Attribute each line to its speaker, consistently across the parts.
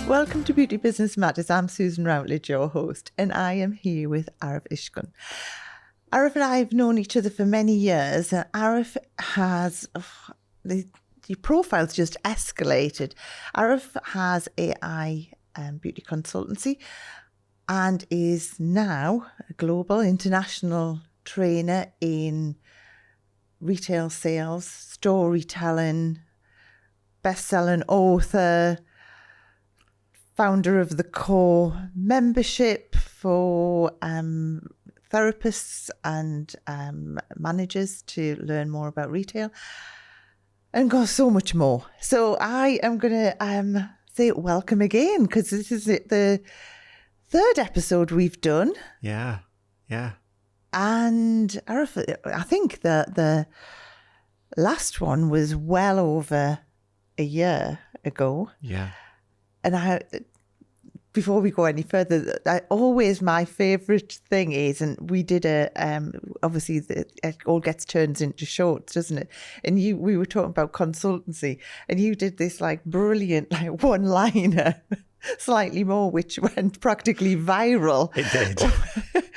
Speaker 1: Welcome to Beauty Business Matters. I'm Susan Routledge, your host, and I am here with Arif Ishkun. Arif and I have known each other for many years, and Arif has the profile's just escalated. Arif has AI beauty consultancy and is now a global international trainer in retail sales, storytelling, best-selling author, founder of the core membership for therapists and managers to learn more about retail, and got so much more. So I am going to say welcome again, because this is the third episode we've done.
Speaker 2: Yeah.
Speaker 1: And Arif, I think the last one was well over a year ago.
Speaker 2: Yeah.
Speaker 1: And before we go any further, my favourite thing is, and we did obviously it all gets turned into shorts, doesn't it? And we were talking about consultancy, and you did this like brilliant like one-liner, slightly more, which went practically viral.
Speaker 2: It did.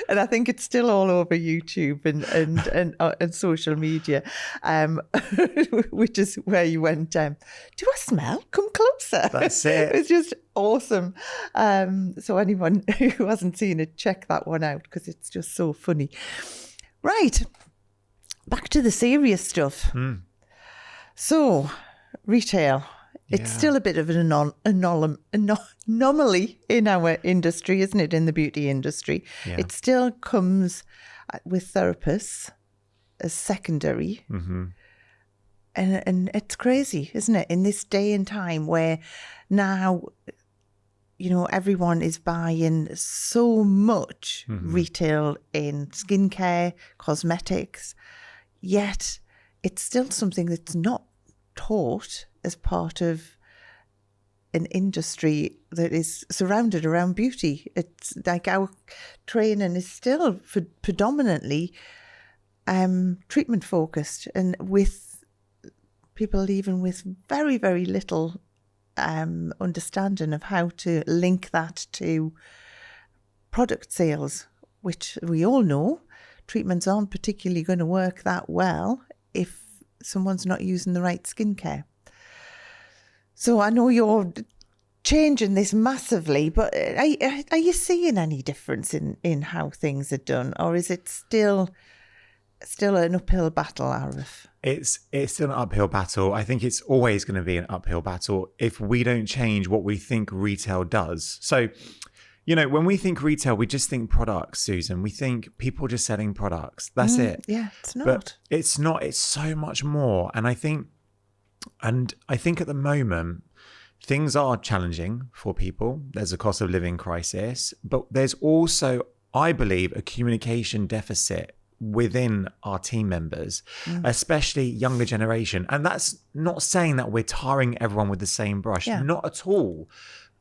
Speaker 1: And I think it's still all over YouTube and social media, which is where you went, do I smell? Come closer.
Speaker 2: That's it.
Speaker 1: It was just awesome. So anyone who hasn't seen it, check that one out, because it's just so funny. Right, back to the serious stuff. So, retail. It's still a bit of an anomaly in our industry, isn't it, in the beauty industry? Yeah. It still comes with therapists as secondary. Mm-hmm. And it's crazy, isn't it, in this day and time where now, everyone is buying so much retail in skincare, cosmetics, yet it's still something that's not taught as part of an industry that is surrounded around beauty. It's like our training is still predominantly treatment focused, and with people even with very, very little understanding of how to link that to product sales, which we all know treatments aren't particularly going to work that well if someone's not using the right skincare. So I know you're changing this massively, but are you seeing any difference in how things are done, or is it still an uphill battle, Arif?
Speaker 2: It's still an uphill battle. I think it's always going to be an uphill battle if we don't change what we think retail does. So, when we think retail, we just think products, Susan. We think people just selling products. That's it.
Speaker 1: Yeah, it's not.
Speaker 2: But it's not. It's so much more. And I think at the moment, things are challenging for people. There's a cost of living crisis, but there's also, I believe, a communication deficit within our team members, especially younger generation. And that's not saying that we're tarring everyone with the same brush, not at all.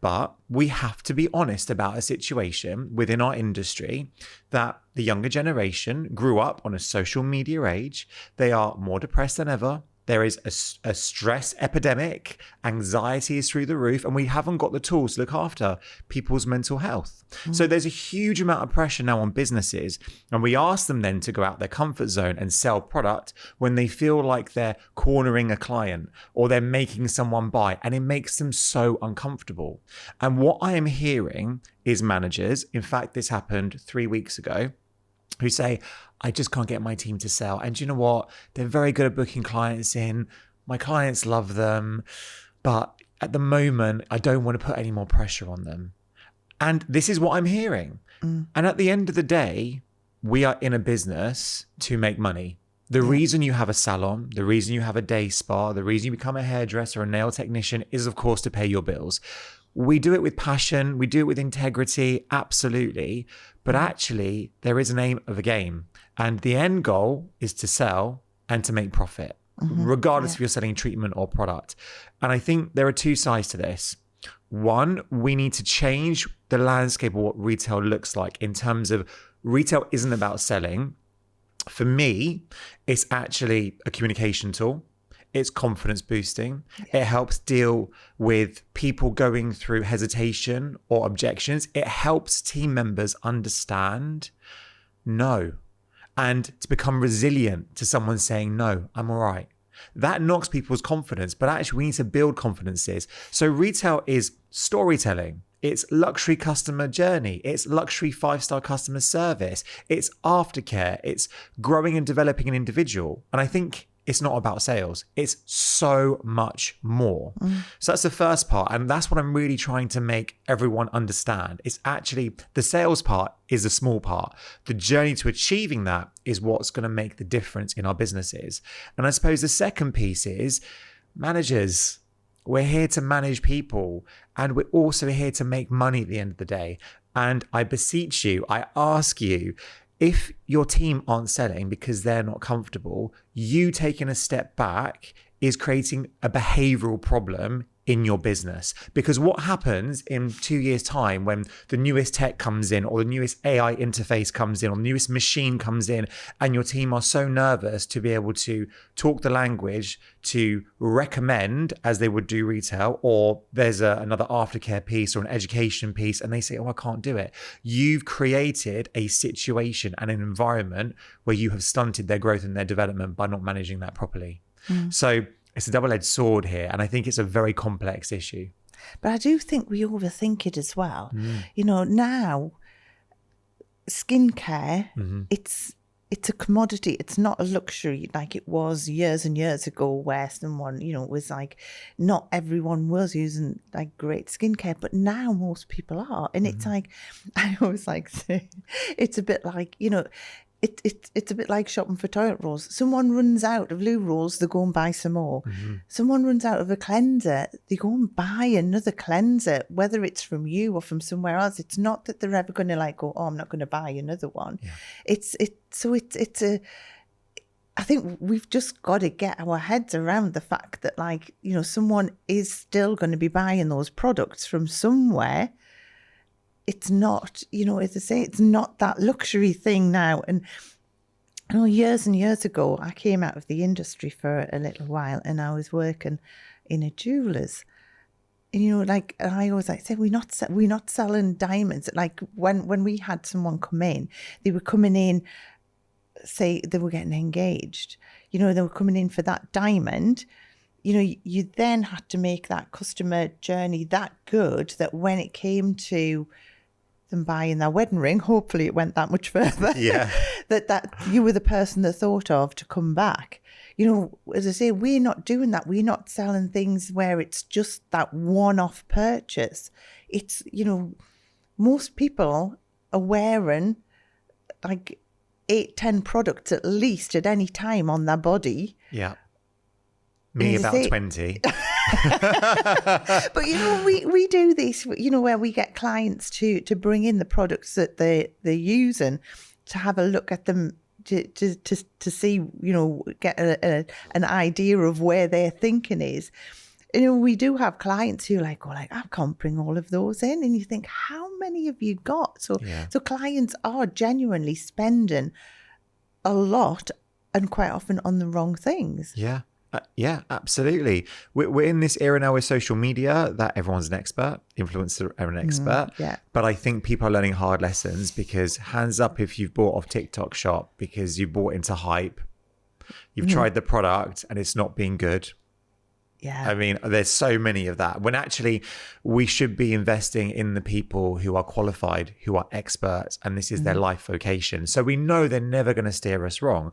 Speaker 2: But we have to be honest about a situation within our industry that the younger generation grew up on a social media age. They are more depressed than ever. There is a stress epidemic. Anxiety is through the roof, and we haven't got the tools to look after people's mental health. So there's a huge amount of pressure now on businesses, and we ask them then to go out their comfort zone and sell product when they feel like they're cornering a client or they're making someone buy, and it makes them so uncomfortable. And what I am hearing is managers, in fact, this happened 3 weeks ago, who say, I just can't get my team to sell. And do you know what? They're very good at booking clients in. My clients love them. But at the moment, I don't want to put any more pressure on them. And this is what I'm hearing. And at the end of the day, we are in a business to make money. The reason you have a salon, the reason you have a day spa, the reason you become a hairdresser or a nail technician is, of course, to pay your bills. We do it with passion. We do it with integrity. Absolutely. But actually, there is an aim of the game. And the end goal is to sell and to make profit, regardless if you're selling treatment or product. And I think there are two sides to this. One, we need to change the landscape of what retail looks like in terms of retail isn't about selling. For me, it's actually a communication tool. It's confidence boosting. It helps deal with people going through hesitation or objections. It helps team members understand no, and to become resilient to someone saying, no, I'm all right. That knocks people's confidence, but actually we need to build confidences. So retail is storytelling. It's luxury customer journey. It's luxury 5-star customer service. It's aftercare. It's growing and developing an individual. And I think it's not about sales. It's so much more. So that's the first part. And that's what I'm really trying to make everyone understand. It's actually the sales part is a small part. The journey to achieving that is what's going to make the difference in our businesses. And I suppose the second piece is managers. We're here to manage people, and we're also here to make money at the end of the day. And I beseech you, I ask you, if your team aren't selling because they're not comfortable, you taking a step back is creating a behavioral problem in your business. Because what happens in 2 years' time when the newest tech comes in, or the newest AI interface comes in, or the newest machine comes in, and your team are so nervous to be able to talk the language to recommend as they would do retail, or there's another aftercare piece or an education piece, and they say, oh, I can't do it. You've created a situation and an environment where you have stunted their growth and their development by not managing that properly. So it's a double-edged sword here, and I think it's a very complex issue.
Speaker 1: But I do think we overthink it as well. You know, now skincare, it's a commodity. It's not a luxury like it was years and years ago, where someone, you know, it was like not everyone was using like great skincare, but now most people are. And it's like, I always like say, it's a bit like, you know, it's a bit like shopping for toilet rolls. Someone runs out of loo rolls, they go and buy some more. Someone runs out of a cleanser, they go and buy another cleanser, whether it's from you or from somewhere else. It's not that they're ever going to like go, oh, I'm not going to buy another one. I think we've just got to get our heads around the fact that, like, you know, someone is still going to be buying those products from somewhere. It's not, you know, as I say, it's not that luxury thing now. And I know years and years ago, I came out of the industry for a little while, and I was working in a jeweller's. And, you know, like, I always like say, we're not selling diamonds. Like when we had someone come in, they were coming in, say they were getting engaged. You know, they were coming in for that diamond. You know, you then had to make that customer journey that good that when it came to them buying their wedding ring, hopefully it went that much further.
Speaker 2: Yeah.
Speaker 1: that you were the person they thought of to come back. You know, as I say, we're not doing that. We're not selling things where it's just that one-off purchase. It's, you know, most people are wearing like 8-10 products at least at any time on their body.
Speaker 2: Yeah. Me about 20.
Speaker 1: But, you know, we do this, you know, where we get clients to bring in the products that they're using, to have a look at them, to see, you know, get an idea of where their thinking is. You know, we do have clients who I can't bring all of those in. And you think, how many have you got? So clients are genuinely spending a lot, and quite often on the wrong things.
Speaker 2: Yeah. Yeah, absolutely. We're in this era now with social media that everyone's an expert, influencers are an expert. But I think people are learning hard lessons, because hands up if you've bought off TikTok shop because you bought into hype, you've tried the product and it's not been good.
Speaker 1: Yeah.
Speaker 2: I mean, there's so many of that, when actually we should be investing in the people who are qualified, who are experts, and this is their life vocation. So we know they're never going to steer us wrong.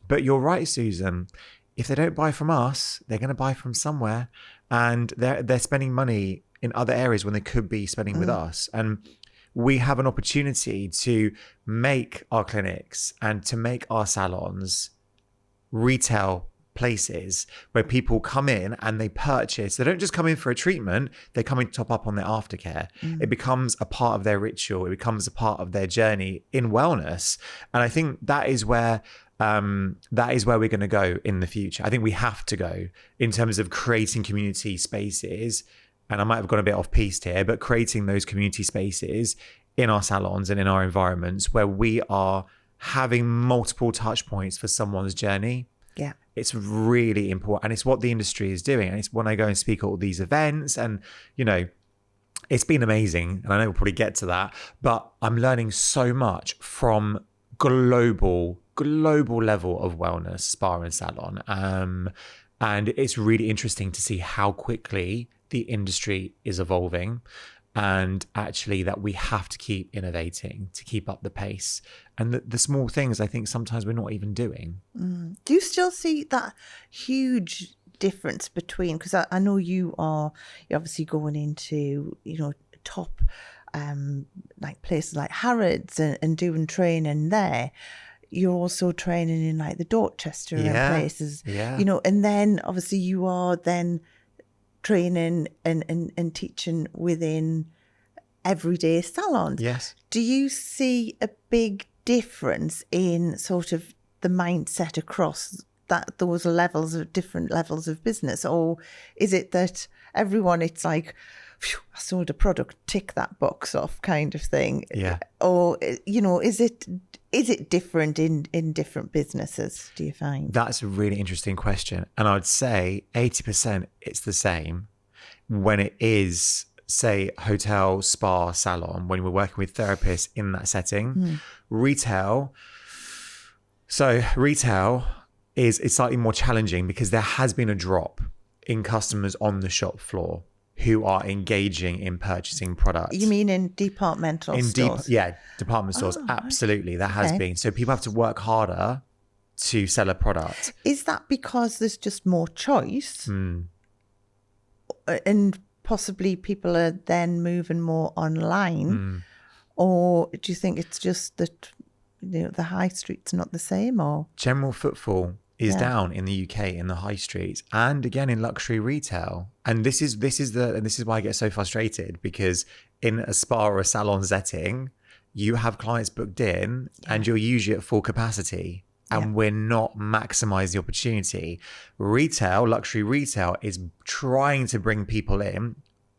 Speaker 2: But you're right, Susan. If they don't buy from us, they're going to buy from somewhere, and they're spending money in other areas when they could be spending with us. And we have an opportunity to make our clinics and to make our salons retail places where people come in and they purchase. They don't just come in for a treatment, they come in to top up on their aftercare. It becomes a part of their ritual. It becomes a part of their journey in wellness. And I think that is where we're going to go in the future. I think we have to go in terms of creating community spaces. And I might have gone a bit off piste here, but creating those community spaces in our salons and in our environments where we are having multiple touch points for someone's journey.
Speaker 1: Yeah.
Speaker 2: It's really important. And it's what the industry is doing. And it's when I go and speak at all these events and, you know, it's been amazing. And I know we'll probably get to that, but I'm learning so much from global level of wellness, spa and salon. And it's really interesting to see how quickly the industry is evolving, and actually that we have to keep innovating to keep up the pace. And the small things I think sometimes we're not even doing.
Speaker 1: Do you still see that huge difference between, because I know you're obviously going into, you know, top like places like Harrods and doing training there. You're also training in like the Dorchester and places, you know, and then obviously you are then training and teaching within everyday salons.
Speaker 2: Yes.
Speaker 1: Do you see a big difference in sort of the mindset across those different levels of business? Or is it that everyone, it's like, phew, I sold a product, tick that box off kind of thing?
Speaker 2: Yeah.
Speaker 1: Or, you know, is it different in different businesses, do you find?
Speaker 2: That's a really interesting question. And I'd say 80% it's the same when it is, say, hotel, spa, salon, when we're working with therapists in that setting. Retail is slightly more challenging because there has been a drop in customers on the shop floor who are engaging in purchasing products.
Speaker 1: You mean in departmental stores?
Speaker 2: Department stores. Absolutely. There has been. So people have to work harder to sell a product.
Speaker 1: Is that because there's just more choice? And possibly people are then moving more online? Or do you think it's just that, you know, the high street's not the same? Or
Speaker 2: general footfall is down in the UK in the high streets and again in luxury retail. And this is why I get so frustrated, because in a spa or a salon setting, you have clients booked in and you're usually at full capacity, and we're not maximizing the opportunity. Retail, luxury retail, is trying to bring people in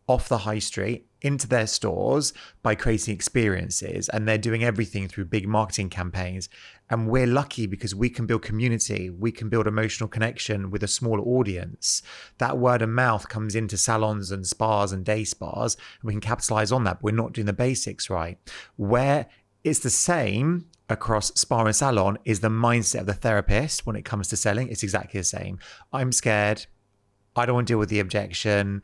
Speaker 2: off the high street into their stores by creating experiences, and they're doing everything through big marketing campaigns. And we're lucky because we can build community, we can build emotional connection with a smaller audience. That word of mouth comes into salons and spas and day spas, and we can capitalize on that, but we're not doing the basics right. Where it's the same across spa and salon is the mindset of the therapist when it comes to selling. It's exactly the same. I'm scared. I don't want to deal with the objection.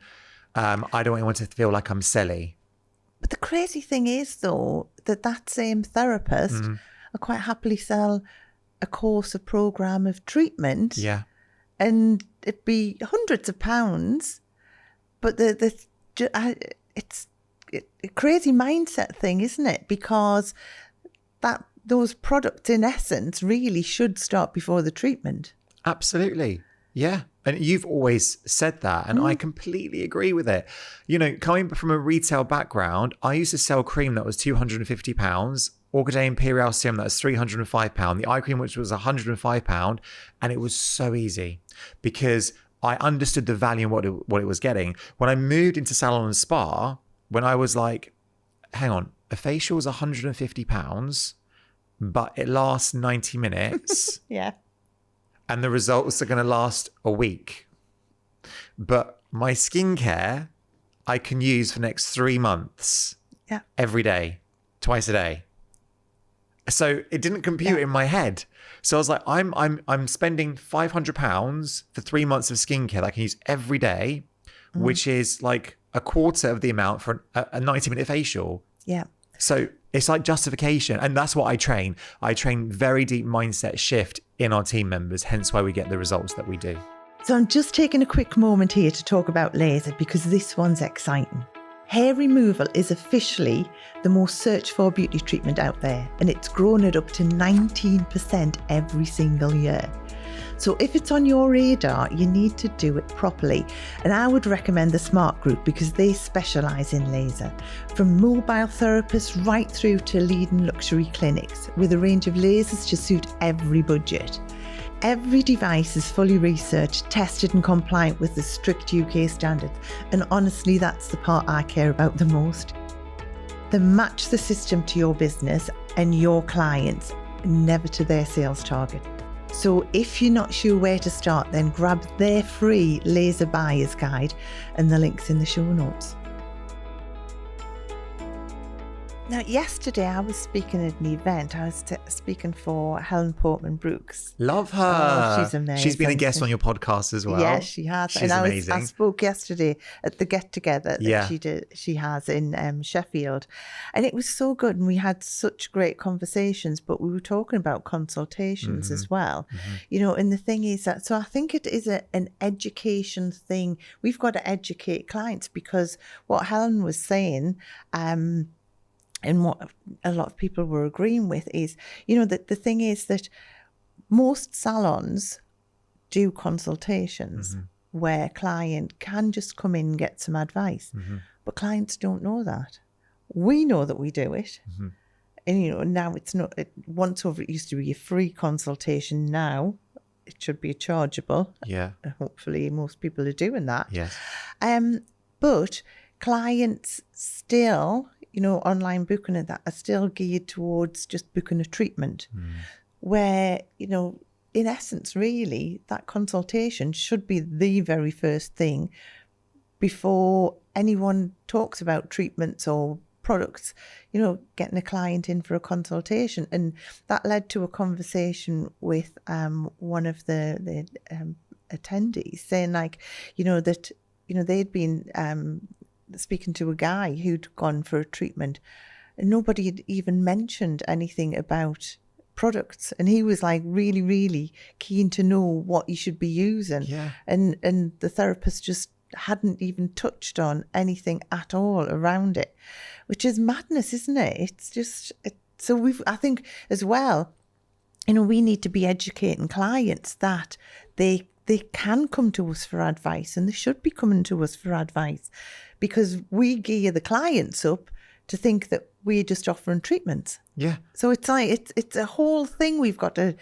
Speaker 2: I don't want to feel like I'm silly.
Speaker 1: But the crazy thing is, though, that same therapist will quite happily sell a course, a program of treatment.
Speaker 2: Yeah.
Speaker 1: And it'd be hundreds of pounds. But it's a crazy mindset thing, isn't it? Because those products, in essence, really should start before the treatment.
Speaker 2: Absolutely. Yeah. And you've always said that, and I completely agree with it. You know, coming from a retail background, I used to sell cream that was £250, Orchidea Imperial Serum that was £305, the eye cream which was £105, and it was so easy because I understood the value and what it was getting. When I moved into salon and spa, when I was like, hang on, a facial is £150, but it lasts 90 minutes.
Speaker 1: Yeah.
Speaker 2: And the results are going to last a week. But my skincare, I can use for the next 3 months.
Speaker 1: Yeah.
Speaker 2: Every day, twice a day. So it didn't compute in my head. So I was like, I'm spending £500 for 3 months of skincare that I can use every day, which is like a quarter of the amount for a 90-minute facial.
Speaker 1: Yeah.
Speaker 2: So it's like justification. And that's what I train. I train very deep mindset shift in our team members, hence why we get the results that we do.
Speaker 1: So I'm just taking a quick moment here to talk about laser because this one's exciting. Hair removal is officially the most searched for beauty treatment out there, and it's grown at up to 19% every single year. So if it's on your radar, you need to do it properly. And I would recommend the Smart Group because they specialise in laser, from mobile therapists right through to leading luxury clinics with a range of lasers to suit every budget. Every device is fully researched, tested and compliant with the strict UK standards. And honestly, that's the part I care about the most. They match the system to your business and your clients, never to their sales target. So if you're not sure where to start, then grab their free laser buyer's guide, and the link's in the show notes. Now, yesterday I was speaking at an event. I was speaking for Helen Portman Brooks.
Speaker 2: Love her.
Speaker 1: Oh, she's amazing.
Speaker 2: She's been a guest on your podcast as well.
Speaker 1: Yes, she has.
Speaker 2: She's amazing.
Speaker 1: I spoke yesterday at the get-together that she has in Sheffield. And it was so good. And we had such great conversations, but we were talking about consultations as well. You know, and the thing is that, so I think it is an education thing. We've got to educate clients, because what Helen was saying, and what a lot of people were agreeing with is, you know, that the thing is that most salons do consultations where client can just come in and get some advice. But clients don't know that. We know that we do it. And, you know, now it's not, once over it used to be a free consultation. Now it should be chargeable.
Speaker 2: Yeah.
Speaker 1: Hopefully most people are doing that.
Speaker 2: Yes.
Speaker 1: But clients still, you know, online booking and that are still geared towards just booking a treatment, where, you know, in essence, really, that consultation should be the very first thing before anyone talks about treatments or products, you know, getting a client in for a consultation. And that led to a conversation with one of the attendees saying, like, you know, that, you know, they'd been speaking to a guy who'd gone for a treatment and nobody had even mentioned anything about products, and he was like really, really keen to know what he should be using. And the therapist just hadn't even touched on anything at all around it, which is madness, isn't it? It's just so I think as well, you know, we need to be educating clients that they can come to us for advice, and they should be coming to us for advice, because we gear the clients up to think that we're just offering treatments. Yeah. So it's like it's a whole thing we've got to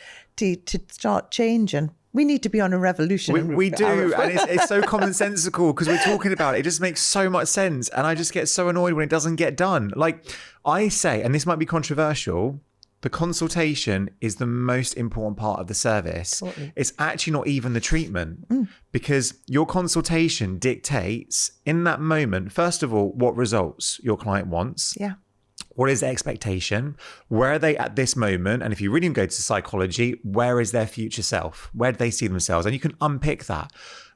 Speaker 1: start changing. We need to be on a revolution.
Speaker 2: We do, and it's so commonsensical, because we're talking about it. It just makes so much sense, and I just get so annoyed when it doesn't get done. Like I say, and this might be controversial, the consultation is the most important part of the service. Totally. It's actually not even the treatment, because your consultation dictates in that moment, first of all, what results your client wants.
Speaker 1: Yeah.
Speaker 2: What is their expectation? Where are they at this moment? And if you really go to psychology, where is their future self? Where do they see themselves? And you can unpick that.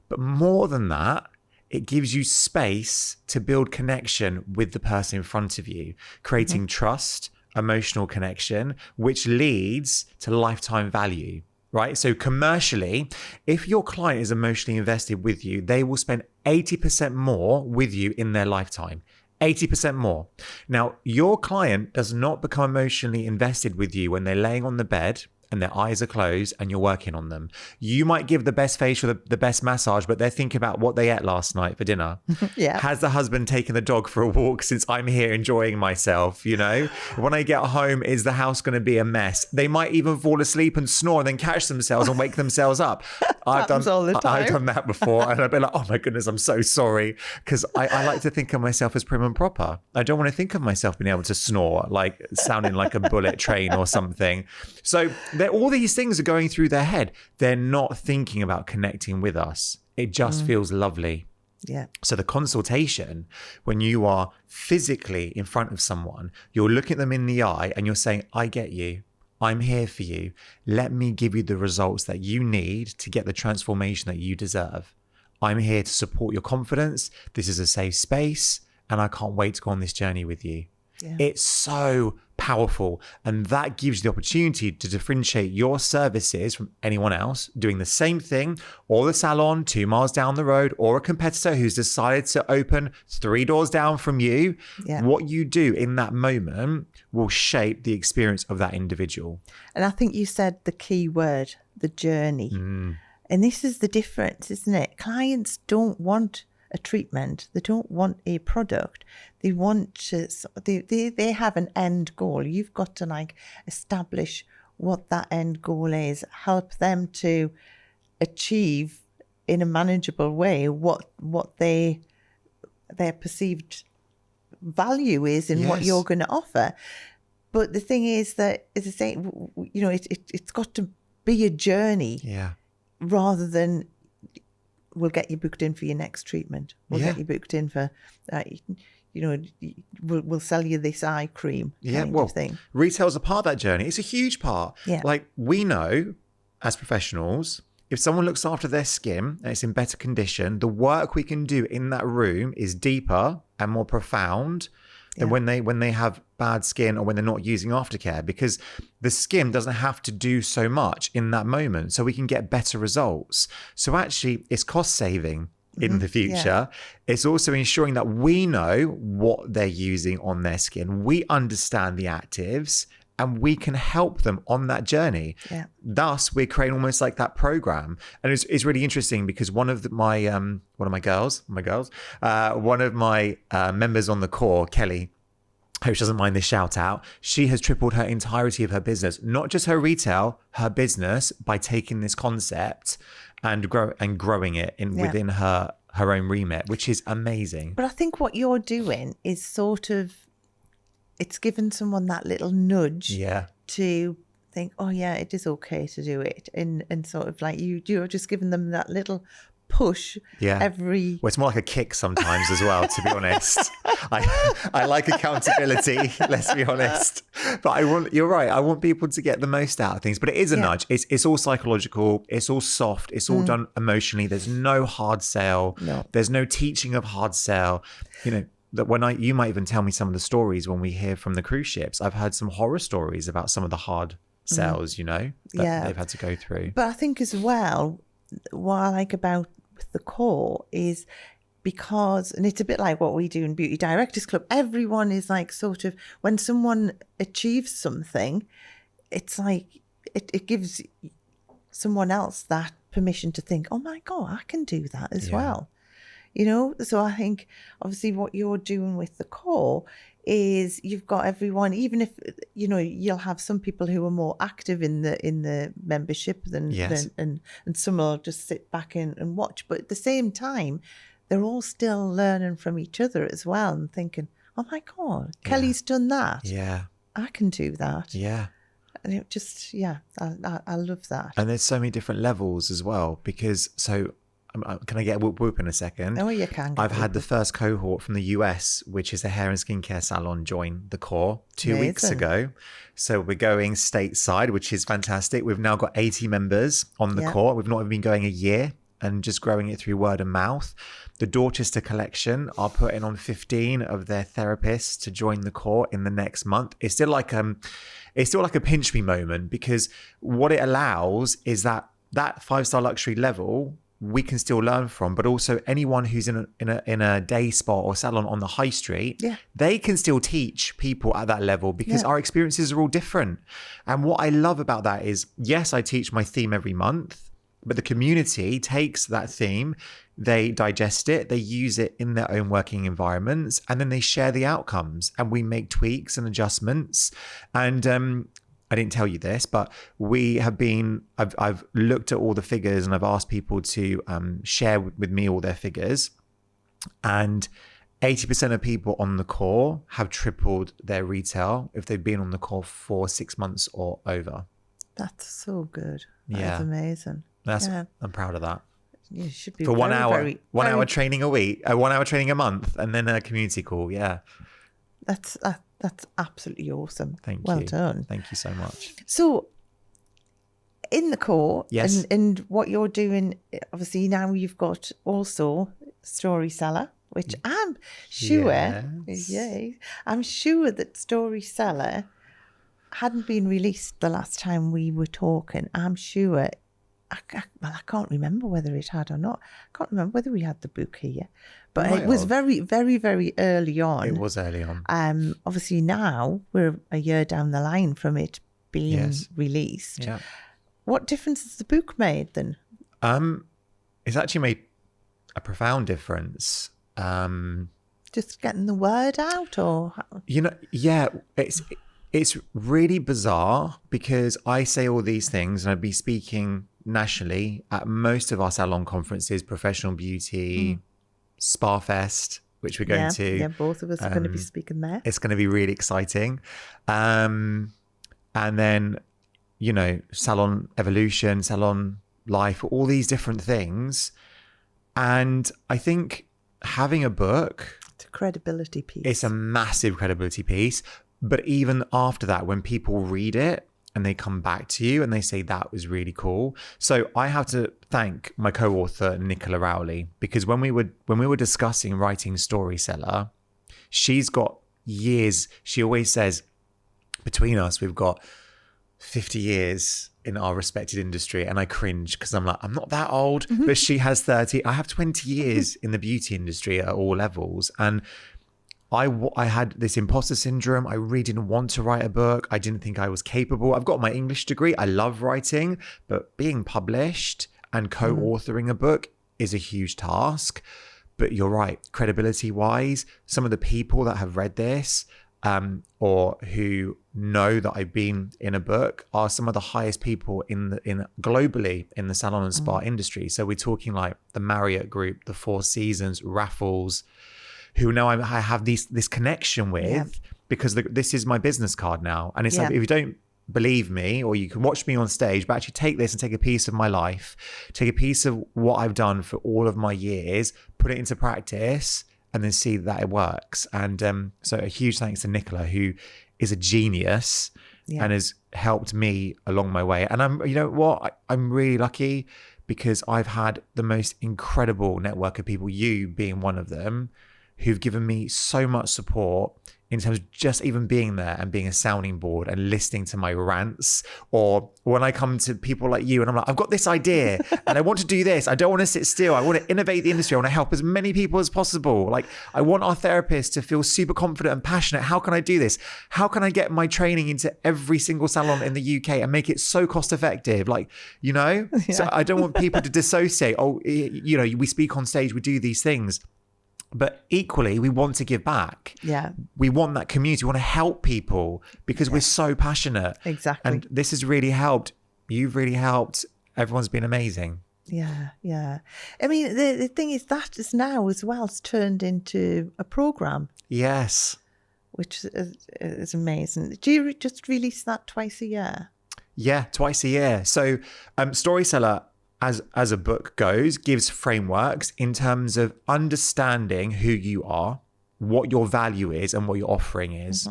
Speaker 2: But more than that, it gives you space to build connection with the person in front of you, creating trust, emotional connection, which leads to lifetime value, right? So commercially, if your client is emotionally invested with you, they will spend 80% more with you in their lifetime. 80% more. Now, your client does not become emotionally invested with you when they're laying on the bed and their eyes are closed and you're working on them. You might give the best facial, the best massage, but they're thinking about what they ate last night for dinner.
Speaker 1: Yeah.
Speaker 2: Has the husband taken the dog for a walk since I'm here enjoying myself? You know, when I get home, is the house going to be a mess? They might even fall asleep and snore and then catch themselves and wake themselves up. I've done that before, and I've been like, oh my goodness, I'm so sorry, because I like to think of myself as prim and proper. I don't want to think of myself being able to snore, like sounding like a bullet train or something. So all these things are going through their head. They're not thinking about connecting with us. It just feels lovely.
Speaker 1: Yeah.
Speaker 2: So the consultation, when you are physically in front of someone, you're looking at them in the eye and you're saying, I get you. I'm here for you. Let me give you the results that you need to get the transformation that you deserve. I'm here to support your confidence. This is a safe space, and I can't wait to go on this journey with you. Yeah. It's so powerful, and that gives you the opportunity to differentiate your services from anyone else doing the same thing, or the salon 2 miles down the road, or a competitor who's decided to open 3 doors down from you. Yeah. What you do in that moment will shape the experience of that individual.
Speaker 1: And I think you said the key word, the journey. And this is the difference, isn't it? Clients don't want a treatment. They don't want a product. They want to, they have an end goal. You've got to like establish what that end goal is, help them to achieve in a manageable way what their perceived value is in what you're going to offer. But the thing is that, as I say, you know, it's got to be a journey rather than we'll get you booked in for your next treatment. We'll get you booked in for, we'll sell you this eye cream kind of thing.
Speaker 2: Retail's a part of that journey. It's a huge part.
Speaker 1: Yeah.
Speaker 2: Like we know as professionals, if someone looks after their skin and it's in better condition, the work we can do in that room is deeper and more profound than when they have bad skin or when they're not using aftercare, because the skin doesn't have to do so much in that moment, so we can get better results. So actually it's cost saving in the future. It's also ensuring that we know what they're using on their skin. We understand the actives and we can help them on that journey. Yeah. Thus, we're creating almost like that program. And it's really interesting because one of my members on the core, Kelly, hope she doesn't mind this shout out, she has tripled her entirety of her business, not just her retail, her business, by taking this concept and growing it within her own remit, which is amazing.
Speaker 1: But I think what you're doing is sort of, it's given someone that little nudge to think, oh yeah, it is okay to do it. And sort of like you're just giving them that little push every...
Speaker 2: Well, it's more like a kick sometimes as well, to be honest. I like accountability, let's be honest. But you're right, I want people to get the most out of things. But it is a nudge. It's all psychological. It's all soft. It's all done emotionally. There's no hard sell. No. There's no teaching of hard sell. That you might even tell me some of the stories when we hear from the cruise ships. I've heard some horror stories about some of the hard sells, that they've had to go through.
Speaker 1: But I think as well, what I like about the core is because, and it's a bit like what we do in Beauty Directors Club, everyone is like sort of, when someone achieves something, it's like it gives someone else that permission to think, oh my God, I can do that as well. So I think obviously what you're doing with the core is you've got everyone, even if, you'll have some people who are more active in the membership and some will just sit back and watch. But at the same time, they're all still learning from each other as well and thinking, oh my God, Kelly's done that. Yeah. I can do that. Yeah. And it just, I love that.
Speaker 2: And there's so many different levels as well, because can I get a whoop whoop in a second?
Speaker 1: Oh, you can.
Speaker 2: I've had the first cohort from the US, which is a hair and skincare salon, join the core 2 weeks ago. So we're going stateside, which is fantastic. We've now got 80 members on the core. We've not even been going a year and just growing it through word of mouth. The Dorchester collection are putting on 15 of their therapists to join the core in the next month. It's still like a pinch me moment, because what it allows is that 5-star luxury level we can still learn from, but also anyone who's in a day spa or salon on the high street, they can still teach people at that level, because our experiences are all different. And what I love about that is, yes, I teach my theme every month, but the community takes that theme, they digest it, they use it in their own working environments, and then they share the outcomes and we make tweaks and adjustments. And I didn't tell you this, but I've looked at all the figures and I've asked people to share with me all their figures, and 80% of people on the core have tripled their retail if they've been on the core for 6 months or over.
Speaker 1: That's so good. That's amazing.
Speaker 2: I'm proud of that.
Speaker 1: You should be
Speaker 2: for 1 hour, one hour training a week, 1 hour training a month, and then a community call. Yeah.
Speaker 1: That's absolutely awesome.
Speaker 2: Thank you.
Speaker 1: Well done.
Speaker 2: Thank you so much.
Speaker 1: So in the core, and what you're doing, obviously now you've got also Story Seller, which I'm sure, I'm sure that Story Seller hadn't been released the last time we were talking. I'm sure, I can't remember whether it had or not. I can't remember whether we had the book here, but it was very, very, very early on.
Speaker 2: It was early on.
Speaker 1: Obviously now we're a year down the line from it being released. Yeah. What difference has the book made then?
Speaker 2: It's actually made a profound difference.
Speaker 1: Just getting the word out, or
Speaker 2: it's really bizarre, because I say all these things and I'd be speaking nationally at most of our salon conferences, Professional Beauty, Spa Fest, which we're going to.
Speaker 1: Yeah, both of us are going to be speaking there.
Speaker 2: It's going to be really exciting. And then salon evolution, salon life, all these different things. And I think having a book,
Speaker 1: it's a credibility piece.
Speaker 2: It's a massive credibility piece. But even after that, when people read it and they come back to you and they say that was really cool. So I have to thank my co-author, Nicola Rowley, because when we were discussing writing Storyseller, she's got years. She always says, between us, we've got 50 years in our respected industry. And I cringe because I'm like, I'm not that old, but she has 30. I have 20 years in the beauty industry at all levels. And I had this imposter syndrome. I really didn't want to write a book. I didn't think I was capable. I've got my English degree. I love writing, but being published and co-authoring a book is a huge task. But you're right, credibility wise, some of the people that have read this or who know that I've been in a book are some of the highest people in globally in the salon and spa industry. So we're talking like the Marriott Group, the Four Seasons, Raffles, who now I have this connection with because this is my business card now. And it's like, if you don't believe me, or you can watch me on stage, but actually take this and take a piece of my life, take a piece of what I've done for all of my years, put it into practice, and then see that it works. And so a huge thanks to Nicola, who is a genius and has helped me along my way. And I'm really lucky because I've had the most incredible network of people, you being one of them, who've given me so much support in terms of just even being there and being a sounding board and listening to my rants. Or when I come to people like you and I'm like, I've got this idea and I want to do this. I don't want to sit still. I want to innovate the industry. I want to help as many people as possible. Like, I want our therapists to feel super confident and passionate. How can I do this? How can I get my training into every single salon in the UK and make it so cost effective? So I don't want people to dissociate. We speak on stage, we do these things. But equally, we want to give back.
Speaker 1: Yeah.
Speaker 2: We want that community. We want to help people because we're so passionate.
Speaker 1: Exactly.
Speaker 2: And this has really helped. You've really helped. Everyone's been amazing.
Speaker 1: Yeah, yeah. I mean, the thing is that is now as well turned into a program.
Speaker 2: Yes.
Speaker 1: Which is amazing. Do you just release that twice a year?
Speaker 2: Yeah, twice a year. So Storyseller, as a book goes, gives frameworks in terms of understanding who you are, what your value is and what your offering is,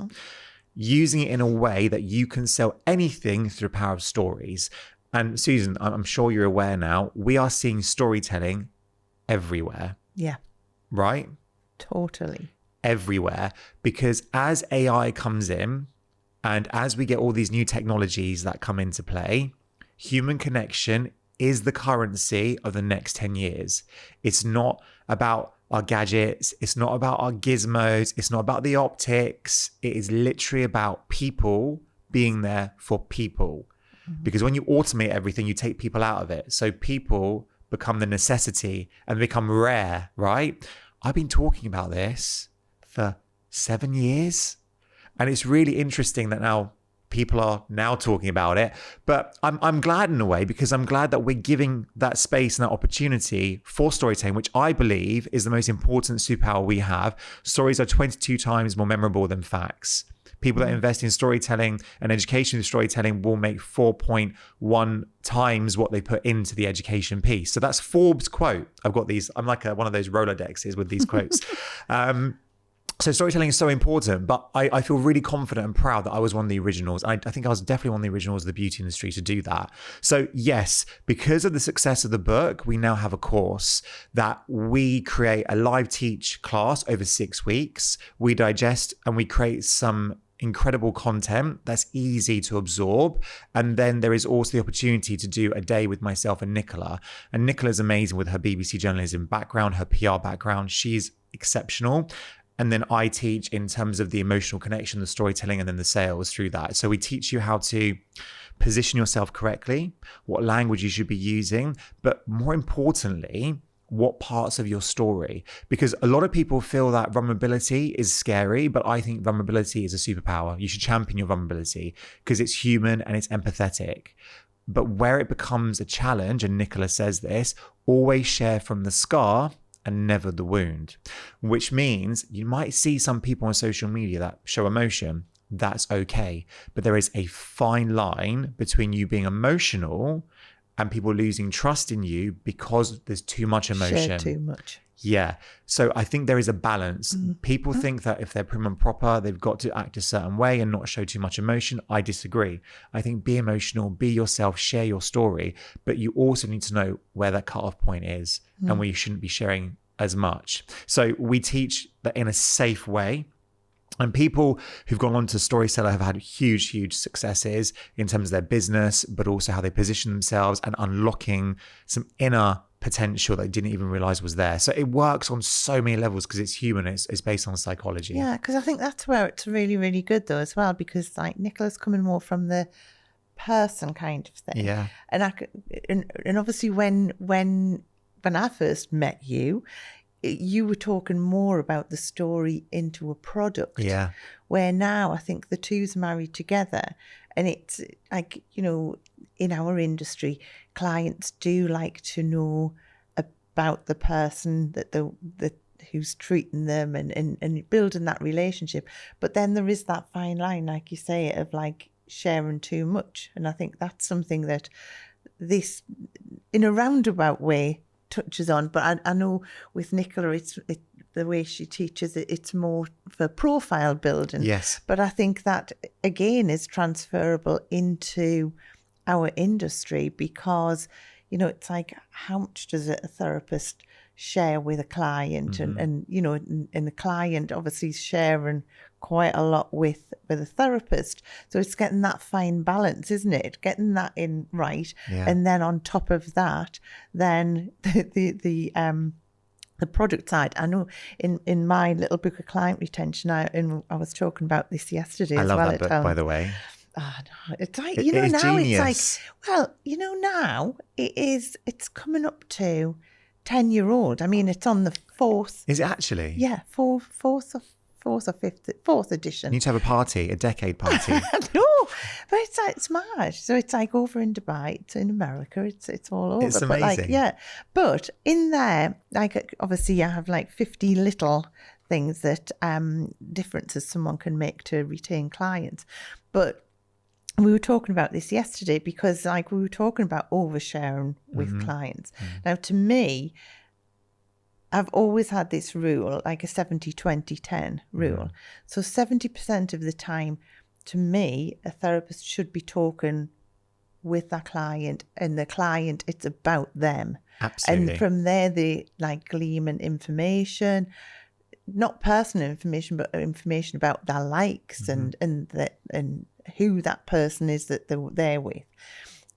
Speaker 2: using it in a way that you can sell anything through the power of stories. And Susan, I'm sure you're aware now, we are seeing storytelling everywhere.
Speaker 1: Yeah.
Speaker 2: Right?
Speaker 1: Totally.
Speaker 2: Everywhere. Because as AI comes in and as we get all these new technologies that come into play, human connection is the currency of the next 10 years. It's not about our gadgets. It's not about our gizmos. It's not about the optics. It is literally about people being there for people. Because when you automate everything, you take people out of it. So people become the necessity and become rare, right? I've been talking about this for 7 years. And it's really interesting that now people are now talking about it, but I'm glad in a way because I'm glad that we're giving that space and that opportunity for storytelling, which I believe is the most important superpower we have. Stories are 22 times more memorable than facts. People that invest in storytelling and education in storytelling will make 4.1 times what they put into the education piece. So that's Forbes' quote. I've got these. I'm like one of those Rolodexes with these quotes. So storytelling is so important, but I feel really confident and proud that I was one of the originals. I think I was definitely one of the originals of the beauty industry to do that. So yes, because of the success of the book, we now have a course that we create a live teach class over 6 weeks. We digest and we create some incredible content that's easy to absorb. And then there is also the opportunity to do a day with myself and Nicola. And Nicola's amazing with her BBC journalism background, her PR background. She's exceptional. And then I teach in terms of the emotional connection, the storytelling, and then the sales through that. So we teach you how to position yourself correctly, what language you should be using, but more importantly, what parts of your story. Because a lot of people feel that vulnerability is scary, but I think vulnerability is a superpower. You should champion your vulnerability because it's human and it's empathetic. But where it becomes a challenge, and Nicola says this, always share from the scar and never the wound, which means you might see some people on social media that show emotion. that's okay. But there is a fine line between you being emotional and people losing trust in you because there's too much emotion.
Speaker 1: Share too much.
Speaker 2: Yeah. So I think there is a balance. People think that if they're prim and proper, they've got to act a certain way and not show too much emotion. I disagree. I think be emotional, be yourself, share your story, but you also need to know where that cutoff point is and where you shouldn't be sharing as much. So we teach that in a safe way. And people who've gone on to Storyseller have had huge, huge successes in terms of their business, but also how they position themselves and unlocking some inner potential they didn't even realize was there. So it works on so many levels because it's human. It's based on psychology.
Speaker 1: Yeah, because I think that's where it's really, really good though as well, because like Nicola's coming more from the person kind of thing.
Speaker 2: Yeah.
Speaker 1: And obviously when I first met you, you were talking more about the story into a product.
Speaker 2: Yeah.
Speaker 1: Where now I think the two's married together, and it's like, you know, in our industry, clients do like to know about the person that who's treating them and building that relationship. But then there is that fine line, like you say, of like sharing too much. And I think that's something that this, in a roundabout way, touches on. But I know with Nicola, the way she teaches it, it's more for profile building.
Speaker 2: Yes.
Speaker 1: But I think that again is transferable into our industry, because, you know, it's like, how much does a therapist share with a client? And you know, and the client obviously is sharing quite a lot with a therapist. So it's getting that fine balance, isn't it? Getting that in right.
Speaker 2: Yeah.
Speaker 1: And then on top of that, then the product side. I know in my little book of client retention, I was talking about this yesterday as well.
Speaker 2: I love that book, by the way.
Speaker 1: Oh, no. It's like, you know, now genius. It's like, well, you know, now it's coming up to 10-year-old. I mean, it's on the 4th.
Speaker 2: Is it actually?
Speaker 1: Yeah, fourth edition.
Speaker 2: You need to have a party, a decade party.
Speaker 1: No, but it's mad. So it's like over in Dubai, it's in America, it's all over.
Speaker 2: It's amazing.
Speaker 1: But like, yeah, but in there, like obviously I have like 50 little things that differences someone can make to retain clients. But we were talking about this yesterday because like we were talking about oversharing with clients. Now, to me, I've always had this rule, like a 70-20-10 rule. So 70% of the time, to me, a therapist should be talking with that client, and the client, it's about them.
Speaker 2: Absolutely.
Speaker 1: And from there, they like glean information, not personal information, but information about their likes and who that person is that they're there with.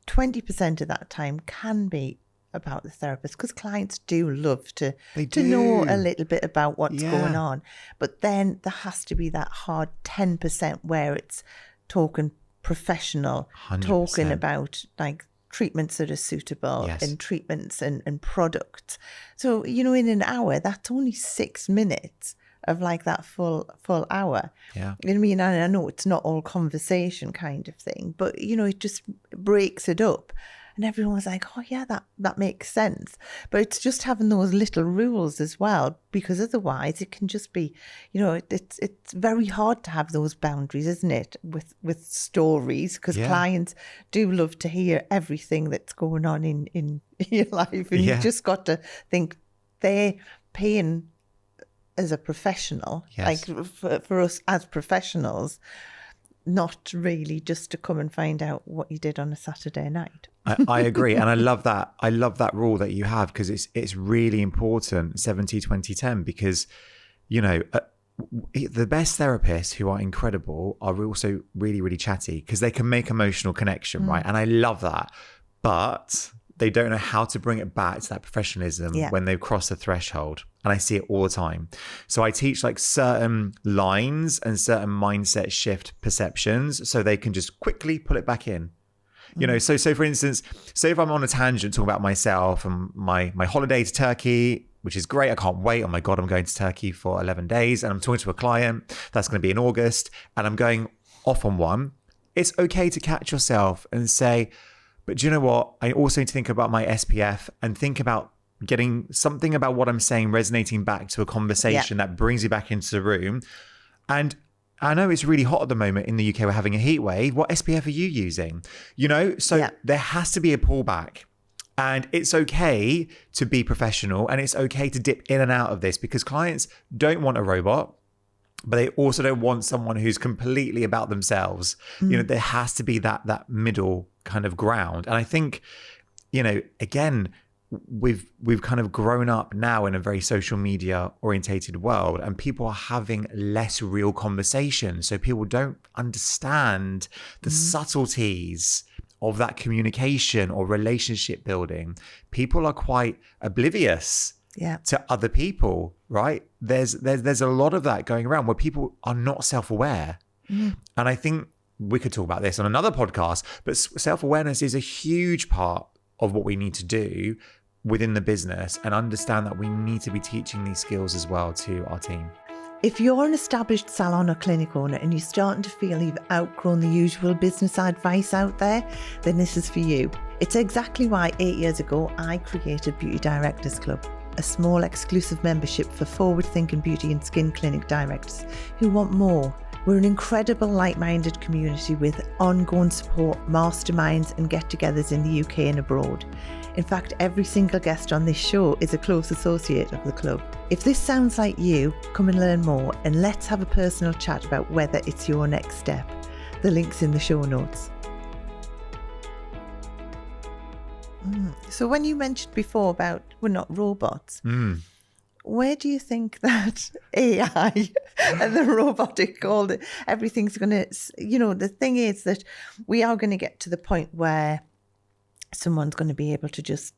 Speaker 1: 20% of that time can be about the therapist, because clients do love to know a little bit about what's going on. But then there has to be that hard 10% where it's talking professional,
Speaker 2: 100%.
Speaker 1: talking about like treatments that are suitable and treatments and products. So, you know, in an hour, that's only 6 minutes of like that full hour.
Speaker 2: Yeah.
Speaker 1: You know what I mean? And I know it's not all conversation kind of thing, but, you know, it just breaks it up. And everyone was like, oh, yeah, that makes sense. But it's just having those little rules as well, because otherwise it can just be, you know, it's very hard to have those boundaries, isn't it, with stories, because clients do love to hear everything that's going on in your life. And you just got to think they're paying as a professional, like for us as professionals, not really just to come and find out what you did on a Saturday night.
Speaker 2: I agree. And I love that. I love that rule that you have, because it's really important, 70-20-10, because, you know, the best therapists who are incredible are also really, really chatty, because they can make emotional connection, right? And I love that. But they don't know how to bring it back to that professionalism when they've crossed the threshold. And I see it all the time. So I teach like certain lines and certain mindset shift perceptions so they can just quickly pull it back in. You know, so for instance, say if I'm on a tangent talking about myself and my holiday to Turkey, which is great. I can't wait. Oh my God, I'm going to Turkey for 11 days and I'm talking to a client that's going to be in August and I'm going off on one. It's okay to catch yourself and say, but do you know what? I also need to think about my SPF and think about getting something about what I'm saying resonating back to a conversation that brings you back into the room. And I know it's really hot at the moment in the UK. We're having a heat wave. What SPF are you using? So there has to be a pullback. And it's okay to be professional, and it's okay to dip in and out of this, because clients don't want a robot, but they also don't want someone who's completely about themselves. There has to be that middle kind of ground. And I think, again, we've kind of grown up now in a very social media orientated world, and people are having less real conversations. So people don't understand the subtleties of that communication or relationship building. People are quite oblivious to other people, right? There's a lot of that going around where people are not self-aware. And I think we could talk about this on another podcast, but self-awareness is a huge part of what we need to do within the business, and understand that we need to be teaching these skills as well to our team.
Speaker 1: If you're an established salon or clinic owner and you're starting to feel you've outgrown the usual business advice out there, then this is for you. It's exactly why 8 years ago I created Beauty Directors Club, a small exclusive membership for forward-thinking beauty and skin clinic directors who want more. We're an incredible like-minded community with ongoing support, masterminds and get-togethers in the UK and abroad. In fact, every single guest on this show is a close associate of the club. If this sounds like you, come and learn more, and let's have a personal chat about whether it's your next step. The link's in the show notes. So when you mentioned before about, we're not robots, where do you think that AI and the robotic everything's going to, the thing is that we are going to get to the point where someone's going to be able to just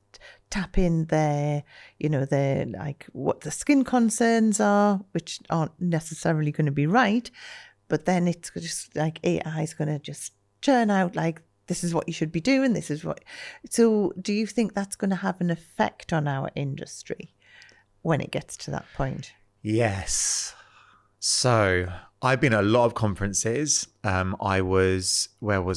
Speaker 1: tap in their, their, like, what the skin concerns are, which aren't necessarily going to be right. But then it's just like AI is going to just churn out like, this is what you should be doing. This is what. So do you think that's going to have an effect on our industry when it gets to that point?
Speaker 2: Yes. So I've been at a lot of conferences. Where was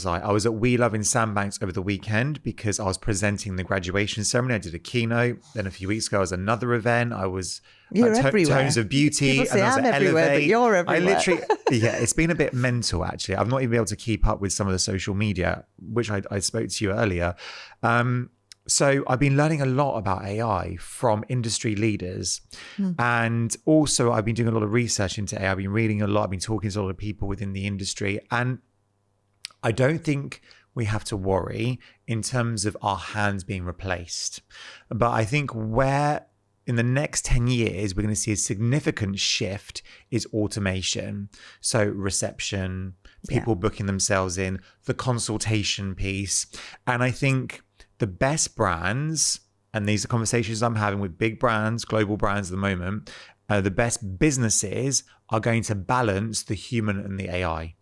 Speaker 2: I? I was at We Love in Sandbanks over the weekend because I was presenting the graduation ceremony. I did a keynote. Then a few weeks ago, I was at another event. I was at Tones of Beauty.
Speaker 1: People say
Speaker 2: and I was
Speaker 1: I'm
Speaker 2: at
Speaker 1: everywhere,
Speaker 2: Elevate.
Speaker 1: but you're everywhere.
Speaker 2: I literally, it's been a bit mental, actually. I've not even been able to keep up with some of the social media, which I spoke to you earlier. So I've been learning a lot about AI from industry leaders. And also I've been doing a lot of research into AI. I've been reading a lot. I've been talking to a lot of people within the industry. And I don't think we have to worry in terms of our hands being replaced. But I think where in the next 10 years, we're going to see a significant shift is automation. So reception, people booking themselves in, the consultation piece. And I think the best brands, and these are conversations I'm having with big brands, global brands at the moment, the best businesses are going to balance the human and the AI.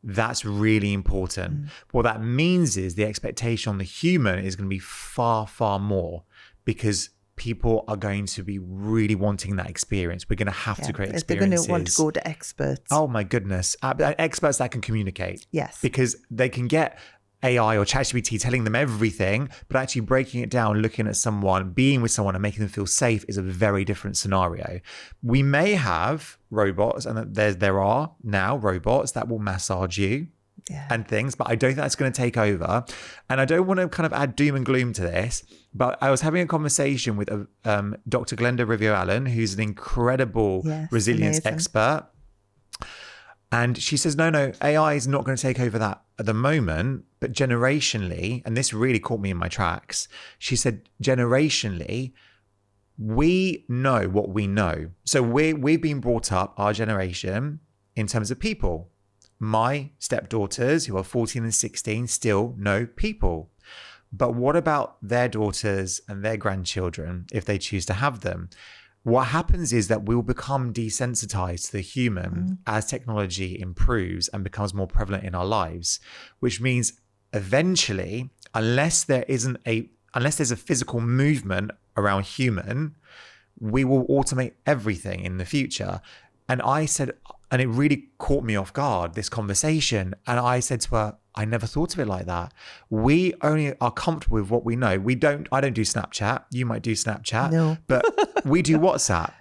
Speaker 2: That's really important. What that means is the expectation on the human is going to be far, far more, because people are going to be really wanting that experience. We're going to have to create experiences.
Speaker 1: They're going to want to go to experts.
Speaker 2: Oh my goodness. Experts that can communicate.
Speaker 1: Yes.
Speaker 2: Because they can get AI or ChatGPT telling them everything, but actually breaking it down, looking at someone, being with someone and making them feel safe is a very different scenario. We may have robots, and there are now robots that will massage you and things, but I don't think that's going to take over. And I don't want to kind of add doom and gloom to this, but I was having a conversation with Dr. Glenda Rivio-Allen, who's an incredible resilience expert. And she says, no, AI is not going to take over that at the moment, but generationally, and this really caught me in my tracks, she said, generationally, we know what we know. So we've been brought up, our generation, in terms of people. My stepdaughters, who are 14 and 16, still know people. But what about their daughters and their grandchildren, if they choose to have them? What happens is that we'll become desensitized to the human as technology improves and becomes more prevalent in our lives, which means eventually, unless there's a physical movement around human, we will automate everything in the future. And I said, and it really caught me off guard, this conversation. And I said to her, I never thought of it like that. We only are comfortable with what we know. I don't do Snapchat. You might do Snapchat,
Speaker 1: no.
Speaker 2: But we do WhatsApp.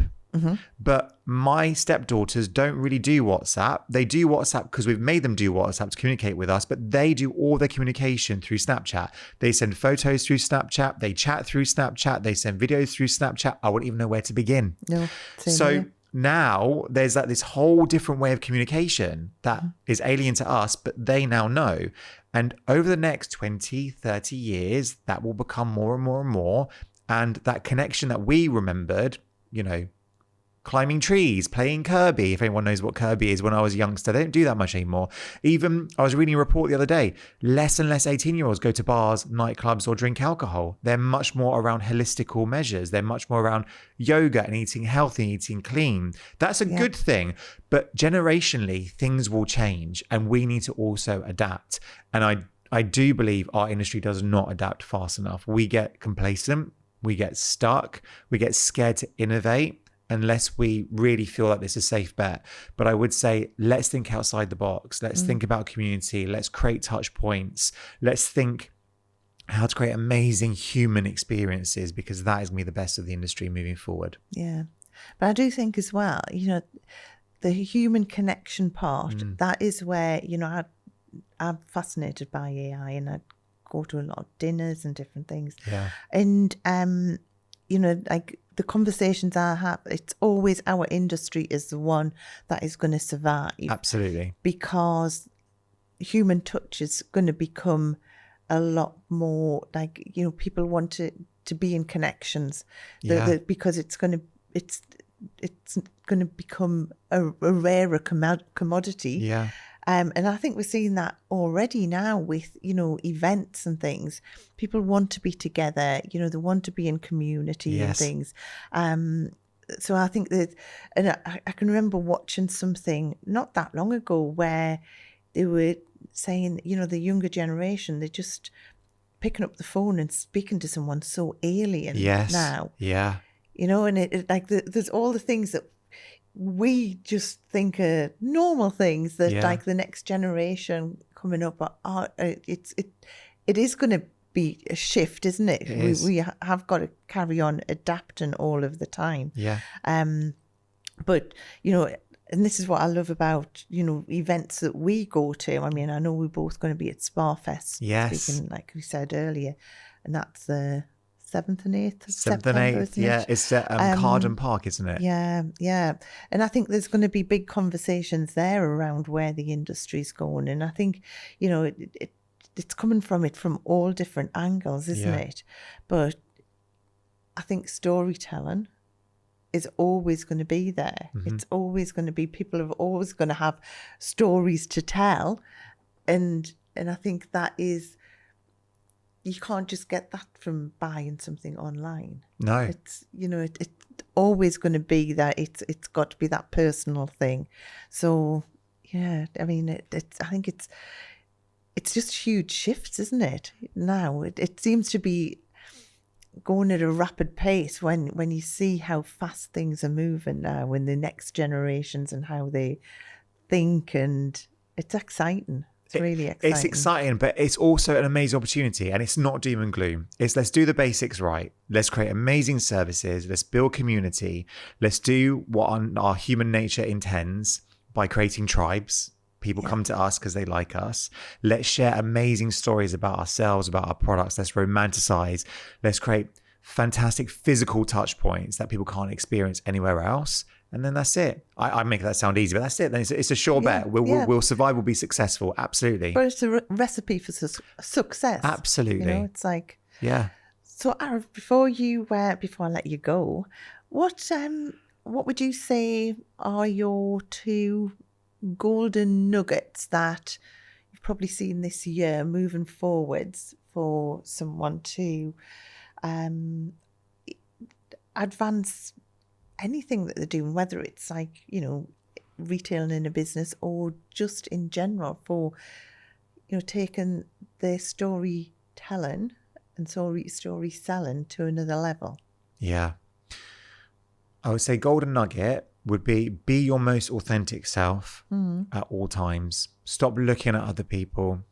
Speaker 2: But my stepdaughters don't really do WhatsApp. They do WhatsApp because we've made them do WhatsApp to communicate with us, but they do all their communication through Snapchat. They send photos through Snapchat. They chat through Snapchat. They send videos through Snapchat. I wouldn't even know where to begin.
Speaker 1: No.
Speaker 2: So now there's this whole different way of communication that is alien to us, but they now know. And over the next 20, 30 years, that will become more and more and more. And that connection that we remembered, climbing trees, playing Kirby, if anyone knows what Kirby is, when I was a youngster, they don't do that much anymore. Even, I was reading a report the other day, less and less 18-year-olds go to bars, nightclubs, or drink alcohol. They're much more around holistical measures. They're much more around yoga and eating healthy, eating clean. That's a good thing. But generationally, things will change, and we need to also adapt. And I do believe our industry does not adapt fast enough. We get complacent, we get stuck, we get scared to innovate, unless we really feel like this is a safe bet. But I would say, let's think outside the box. Let's think about community. Let's create touch points. Let's think how to create amazing human experiences, because that is going to be the best of the industry moving forward.
Speaker 1: Yeah. But I do think as well, the human connection part, that is where, I'm fascinated by AI, and I go to a lot of dinners and different things.
Speaker 2: Yeah.
Speaker 1: And, like the conversations I have, it's always our industry is the one that is going to survive.
Speaker 2: Absolutely.
Speaker 1: Because human touch is going to become a lot more like, people want to be in connections because it's going to become a rarer commodity.
Speaker 2: Yeah.
Speaker 1: And I think we're seeing that already now with, events and things. People want to be together, they want to be in community and things. So I think that, and I can remember watching something not that long ago where they were saying, the younger generation, they're just picking up the phone and speaking to someone so alien now.
Speaker 2: Yeah.
Speaker 1: And it like there's all the things that we just think are normal things that like the next generation coming up are it is going to be a shift, isn't it? We have got to carry on adapting all of the time.
Speaker 2: Yeah.
Speaker 1: But and this is what I love about events that we go to. I mean, I know we're both going to be at Sparfest.
Speaker 2: Yes.
Speaker 1: Speaking, like we said earlier, and that's the 7th and 8th of
Speaker 2: 7th
Speaker 1: September,
Speaker 2: and 8th,
Speaker 1: isn't
Speaker 2: yeah.
Speaker 1: it?
Speaker 2: It's at Carden Park, isn't it?
Speaker 1: Yeah. And I think there's going to be big conversations there around where the industry's going. And I think, it's coming from all different angles, isn't it? But I think storytelling is always going to be there. It's always going to be, people are always going to have stories to tell. And I think that is, you can't just get that from buying something online. No. It's, it's always going to be that it's got to be that personal thing. So, yeah, I mean, I think it's just huge shifts, isn't it? Now, it seems to be going at a rapid pace when you see how fast things are moving now in the next generations and how they think, and it's exciting. It's really exciting.
Speaker 2: It's exciting, but it's also an amazing opportunity, and it's not doom and gloom. It's let's do the basics right. Let's create amazing services. Let's build community. Let's do what our human nature intends by creating tribes. People come to us because they like us. Let's share amazing stories about ourselves, about our products. Let's romanticize. Let's create fantastic physical touch points that people can't experience anywhere else. And then that's it. I make that sound easy, but that's it. Then it's a sure bet. We'll survive. We'll be successful. Absolutely.
Speaker 1: But it's a recipe for success.
Speaker 2: Absolutely.
Speaker 1: It's like, So, Arav, before I let you go, what would you say are your 2 golden nuggets that you've probably seen this year moving forwards for someone to advance anything that they're doing, whether it's like, retailing in a business or just in general, for, taking their storytelling and story selling to another level? Yeah.
Speaker 2: I would say golden nugget would be your most authentic self at all times. Stop looking at other people.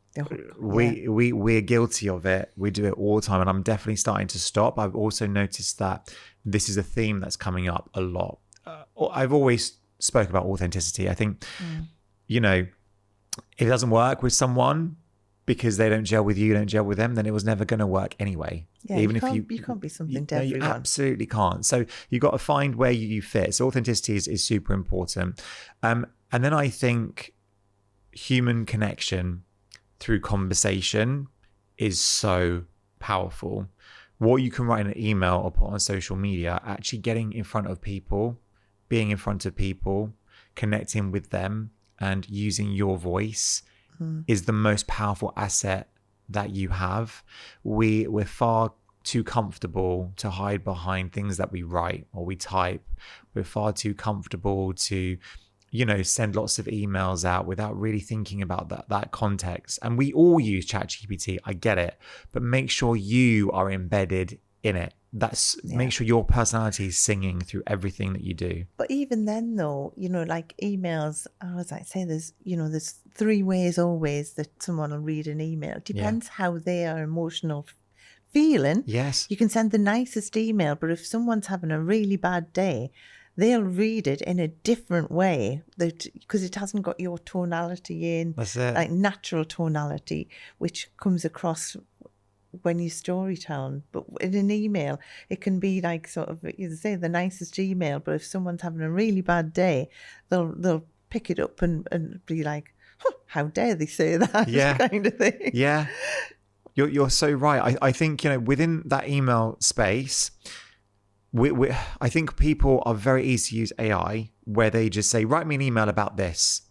Speaker 2: We're guilty of it. We do it all the time, and I'm definitely starting to stop. I've also noticed that this is a theme that's coming up a lot I've always spoke about authenticity. I think, you know, if it doesn't work with someone because they don't gel with you, don't gel with them, then it was never going to work anyway.
Speaker 1: Yeah,
Speaker 2: even
Speaker 1: you can't be something to everyone.
Speaker 2: You absolutely can't. So you got to find where you fit. So authenticity is super important. And then I think human connection through conversation is so powerful. What you can write in an email or put on social media, actually getting in front of people, being in front of people, connecting with them, and using your voice is the most powerful asset that you have. We're far too comfortable to hide behind things that we write or we type. We're far too comfortable to, you know, send lots of emails out without really thinking about that context. And we all use ChatGPT, I get it, but make sure you are embedded in it. Make sure your personality is singing through everything that you do.
Speaker 1: But even then, though, you know, like emails, as I say, there's 3 ways always that someone will read an email. It depends how they are emotional feeling.
Speaker 2: Yes.
Speaker 1: You can send the nicest email, but if someone's having a really bad day, they'll read it in a different way because it hasn't got your tonality in.
Speaker 2: That's it.
Speaker 1: Like natural tonality, which comes across when you storytell. But in an email, it can be like sort of, you say, the nicest email, but if someone's having a really bad day, they'll pick it up and be like, how dare they say that?
Speaker 2: Yeah.
Speaker 1: Kind of thing.
Speaker 2: Yeah. You're so right. I think, you know, within that email space, I think people are very easy to use AI where they just say, write me an email about this.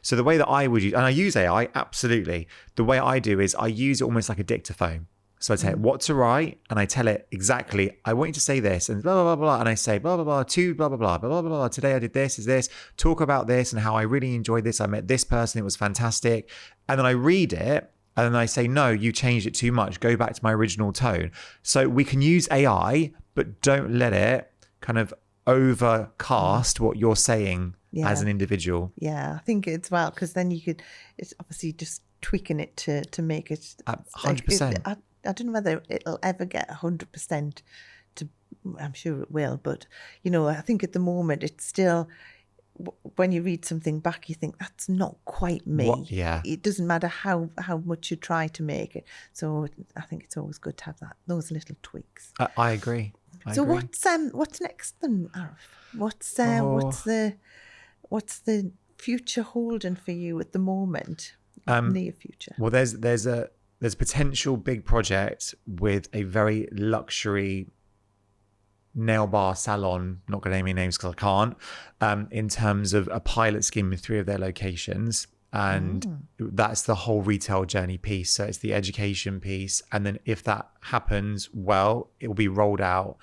Speaker 2: So the way that I would use, and I use AI, absolutely. The way I do is I use it almost like a dictaphone. So I tell it what to write and I tell it exactly, I want you to say this and blah, blah, blah, blah. And I say blah, blah, blah, to blah, blah, blah, blah, blah, blah. Today I did this, is this, talk about this and how I really enjoyed this. I met this person, it was fantastic. And then I read it and then I say, no, you changed it too much. Go back to my original tone. So we can use AI, but don't let it kind of overcast what you're saying as an individual.
Speaker 1: Yeah, I think it's because then it's obviously just tweaking it to make it
Speaker 2: 100%.
Speaker 1: I don't know whether it'll ever get 100% to, I'm sure it will, but, you know, I think at the moment it's still, when you read something back, you think that's not quite me.
Speaker 2: Yeah.
Speaker 1: It doesn't matter how much you try to make it. So I think it's always good to have those little tweaks.
Speaker 2: I agree.
Speaker 1: So what's next then, Arif? What's the future holding for you at the moment? Near future.
Speaker 2: Well, there's a potential big project with a very luxury nail bar salon, not going to name any names because I can't, in terms of a pilot scheme in 3 of their locations. And that's the whole retail journey piece. So it's the education piece. And then if that happens, well, it will be rolled out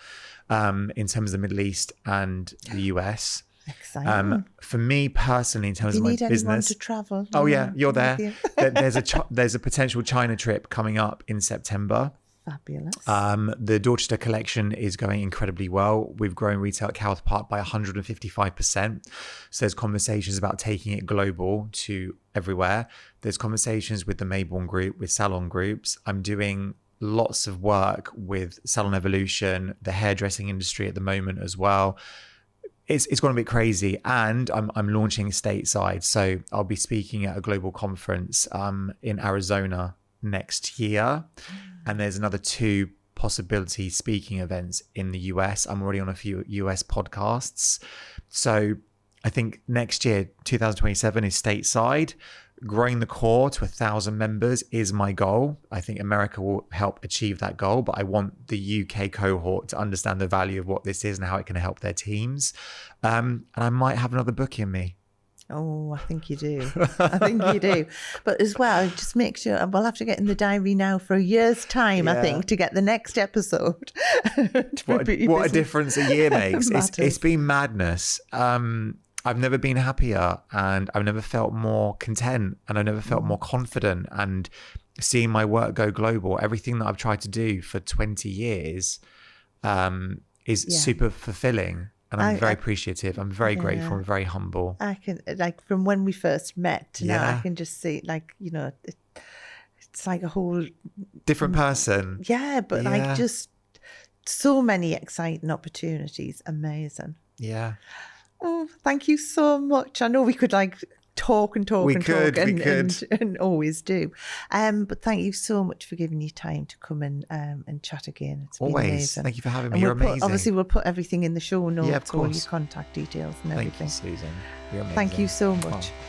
Speaker 2: in terms of the Middle East and the US.
Speaker 1: Exciting.
Speaker 2: For me personally, in terms of my business,
Speaker 1: need anyone to travel.
Speaker 2: Oh yeah, you're there. There's a potential China trip coming up in September.
Speaker 1: Fabulous.
Speaker 2: The Dorchester collection is going incredibly well. We've grown retail at Cowth Park by 155%. So there's conversations about taking it global to everywhere. There's conversations with the Mayborn Group, with Salon groups. I'm doing lots of work with Salon Evolution, the hairdressing industry at the moment as well. It's going to be crazy, and I'm launching stateside. So I'll be speaking at a global conference in Arizona next year, and there's another 2 possibility speaking events in the US. I'm already on a few US podcasts. So I think next year, 2027, is stateside. Growing the core to 1,000 members is my goal. I think America will help achieve that goal, but I want the UK cohort to understand the value of what this is and how it can help their teams. And I might have another book in me.
Speaker 1: Oh, I think you do. I think you do. But as well, just make sure, we'll have to get in the diary now for a year's time, I think, to get the next episode.
Speaker 2: What a difference a year makes. It's been madness. I've never been happier, and I've never felt more content, and I've never felt more confident, and seeing my work go global, everything that I've tried to do for 20 years is super fulfilling. And I'm very appreciative. I'm very grateful and very humble.
Speaker 1: I can, like, from when we first met to now, I can just see, like, you know, it's like a whole
Speaker 2: different person.
Speaker 1: Yeah, but like just so many exciting opportunities. Amazing.
Speaker 2: Yeah.
Speaker 1: Oh, thank you so much. I know we could talk and talk and always do. But thank you so much for giving you time to come and chat again. It's been amazing.
Speaker 2: Thank you for having me. You're amazing.
Speaker 1: Obviously, we'll put everything in the show notes,
Speaker 2: yeah, of course.
Speaker 1: all your contact details and everything.
Speaker 2: Thank you, Susan. You're amazing.
Speaker 1: Thank you so much.
Speaker 2: Oh.